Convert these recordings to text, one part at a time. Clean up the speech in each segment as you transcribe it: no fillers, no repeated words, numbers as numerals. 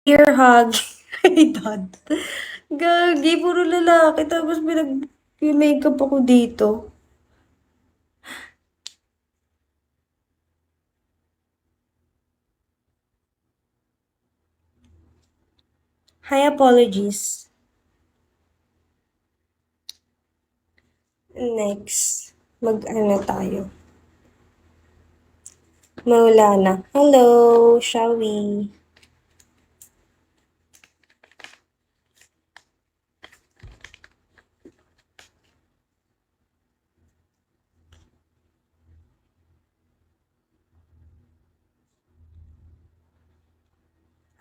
Ear hug. Ay, dad. Gagi, puro lalaki. Tapos makeup ako dito. Hi, apologies. Next. Mag-ano tayo. Maulana. Hello, shall we?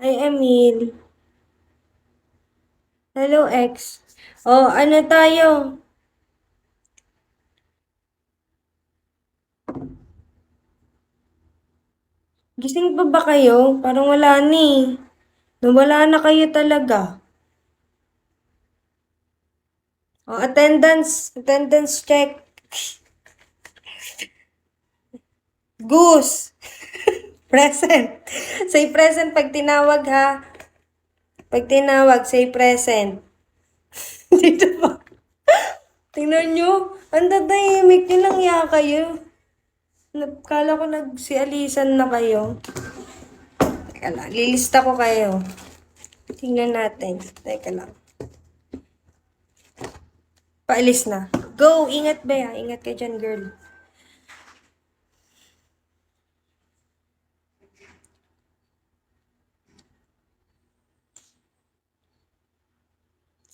Hi, Emil. Hello, X. Oh, ano tayo? Gising pa ba kayo? Parang wala ni. Nawala na kayo talaga. Oh, attendance. Attendance check. Goose. Present. Say present pag tinawag ha. Pag tinawag, say present. Dito pa. Tingnan nyo. Ang tatahimik nyo lang ya kayo. Kala ko nagsialisan na kayo. Teka lang. Lilista ko kayo. Tingnan natin. Teka lang. Paalis na. Go! Ingat ba ya? Ingat ka dyan, girl.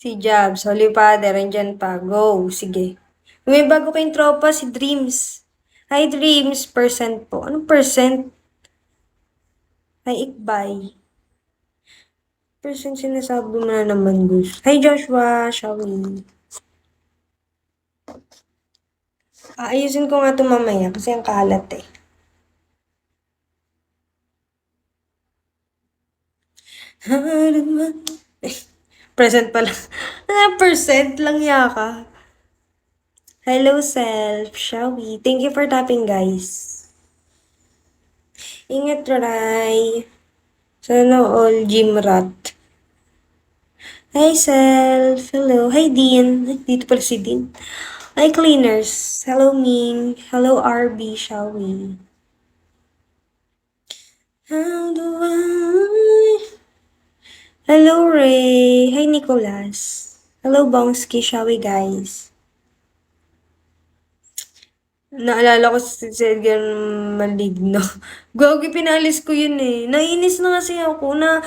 Si Jabs, Holy Father, andyan pa. Go, sige. May bago kayong tropa, si Dreams. Hi, Dreams. Percent po. Anong percent? Hi, Ikbay. Percent sinasabi mo na naman, Gus. Hi, Joshua. Shall we? Aayusin ko nga ito mamaya kasi ang kalat eh. Present pala. Percent lang yaka. Hello, self. Shall we? Thank you for tapping, guys. Ingat, Ray. Sana all gym rat. Hi, self. Hello. Hi, Dean. Ay, dito pala si Dean. Hi, cleaners. Hello, Ming. Hello, RB. Shall we? How do I... Hello, Ray. Hi, Nicholas. Hello, Bongski. Shall we, guys? Naalala ko si Edgar Maligno. Gogi, pinalis ko yun eh. Nainis na kasi ako na,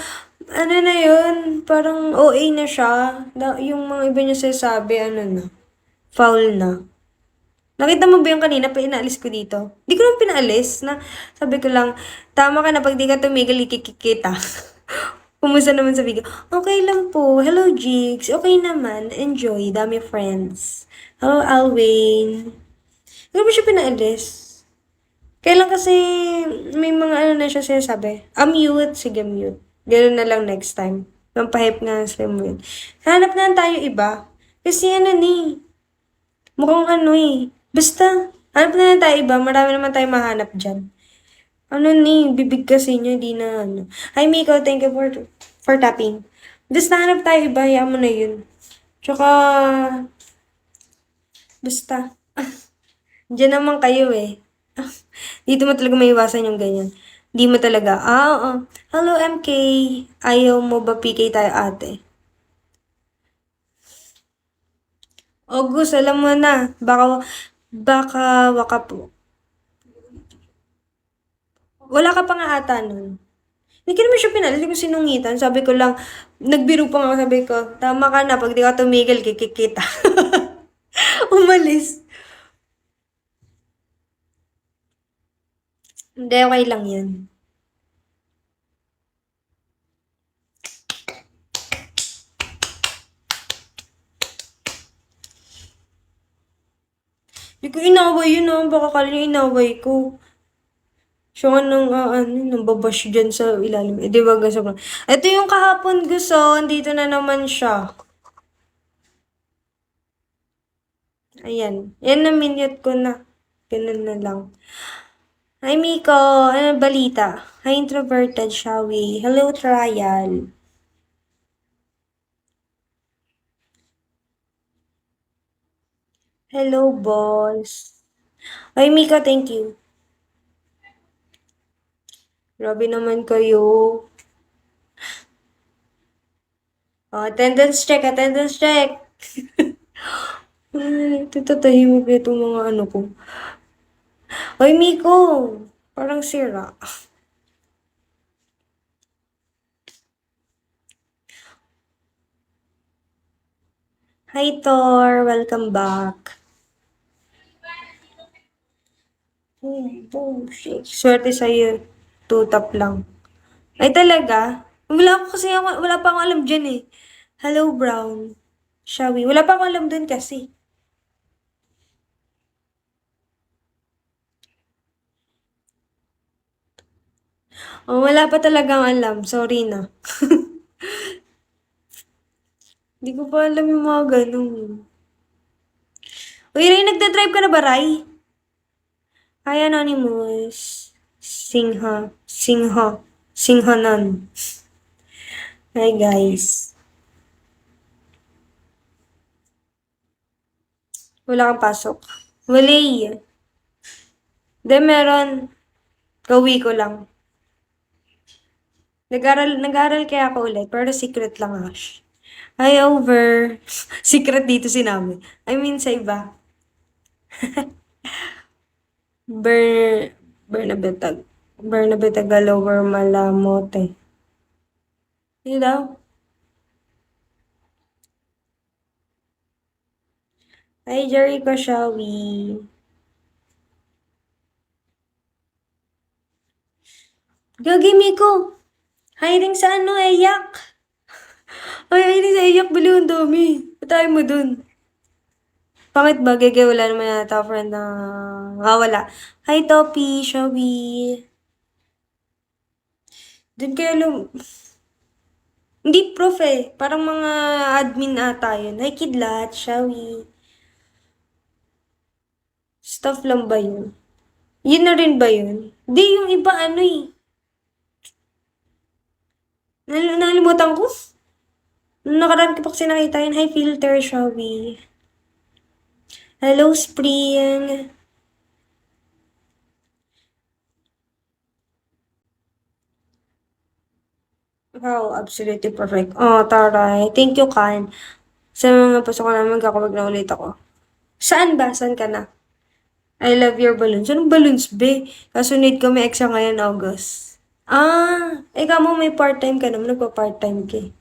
ano na yun, parang OA na siya. Yung mga iba niya sasabi, ano na, foul na. Nakita mo ba yung kanina pa inaalis ko dito? Di ko lang pinaalis na sabi ko lang, tama ka na pag di ka tumigil, ikikikita. Kumusta naman sa video? Okay lang po. Hello, Jigs. Okay naman. Enjoy. Dami friends. Hello, Alwyn. Hindi ko ba siya pinaalis? Kailan kasi may mga ano na siya sinasabi. Mute. Sige, mute. Ganun na lang next time. Pampahip nga sa mute. Hanap na tayo iba. Kasi ano ni, mukhang ano eh. Basta, hanap na lang tayo iba. Marami naman tayo mahanap dyan. Ano ni, bibig kasi niya, di na ano. Hi, Miko. Thank you for tapping. Basta hanap tayo iba. Hayaan mo na yun. Tsaka, basta. Diyan naman kayo eh. Dito mo talaga maiwasan yung ganyan. Di mo talaga, oo. Hello, MK. Ayaw mo ba PK tayo ate? August, alam mo na. Baka waka po. Wala ka pa nga ata nun. Hindi ko naman siya pinali, hindi ko sinungitan. Sabi ko lang, nagbiro pa nga, sabi ko, tama ka na, pag di ka tumigil, kikikita. Umalis. Hindi, okay lang yan. Hindi ko inaway yun ah, baka kala niya inaway ko. Siya nga nang, nang babash dyan sa ilalim. Eh, di ba gusto ko? Ito yung kahapon gusto, andito na naman siya. Ayan. Yan na minute ko na. Ganun na lang. Hi, Miko. Ano balita? Hi, introverted, shall we? Hello, trial. Hello, boss. Hi, Miko, thank you. Grabe naman kayo. Oh, attendance check, attendance check. Ay, tutatahimik na itong mga ano ko. Hoy, Miko! Parang sira. Hi, Thor! Welcome back. Boom, shake. Swerte sa'yo. Two-tap lang. Ay, talaga? Wala pa akong alam dyan eh. Hello, Brown. Shall we? Wala pa akong alam dun kasi. Oh, wala pa talagang alam. Sorry na. Hindi ko pa alam yung mga ganun. Uy, Ray, nagda-drive ka na ba, Ray? Hi, Anonymous. Singhanan. Hi, guys. Wala kang pasok. Wala eh. Hindi, meron. Kauwi ko lang. Nag-aral kaya ako ulit, pero secret lang, Ash. Hi, over. Secret dito sinabi. I mean, sa iba. Ber... Bernabetag. Bernabetag Lower Malamote. Yun daw. Hi, Jericho, shall we? Gagi, Miko. Hiring sa ano, Eyak. Ay, hiring sa Eyak, baliw ang dami. Patay mo dun. Pangit ba? Gege, wala naman yata friend na... Ah, wala. Hi, Topi, shall we? Dun kaya Hindi prof eh. Parang mga admin ata yun. Hi, Kidlat, shall we? Staff lang ba yun? Yun na rin ba yun? Di, yung iba ano eh. Nalimutan ko. Nung nakaraan ko pa kasi nakita yun. Hi, Filter, shall we? Hello, Spring. Wow, absolutely perfect. Oh, taray. Thank you, Kan. Sa mga pasok ko naman, kakawag na ulit ako. Saan ba? Saan ka na? I love your balloons. Anong balloons, be? Kaso need ko may extra ngayon, August. Ah, ikaw mo may part-time ka naman. Nagpa-part-time ka eh.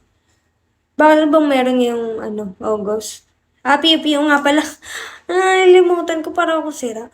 Bakit bang meron yung, ano, August? Ah, piyo nga pala. Ah, limutan ko para ako sira.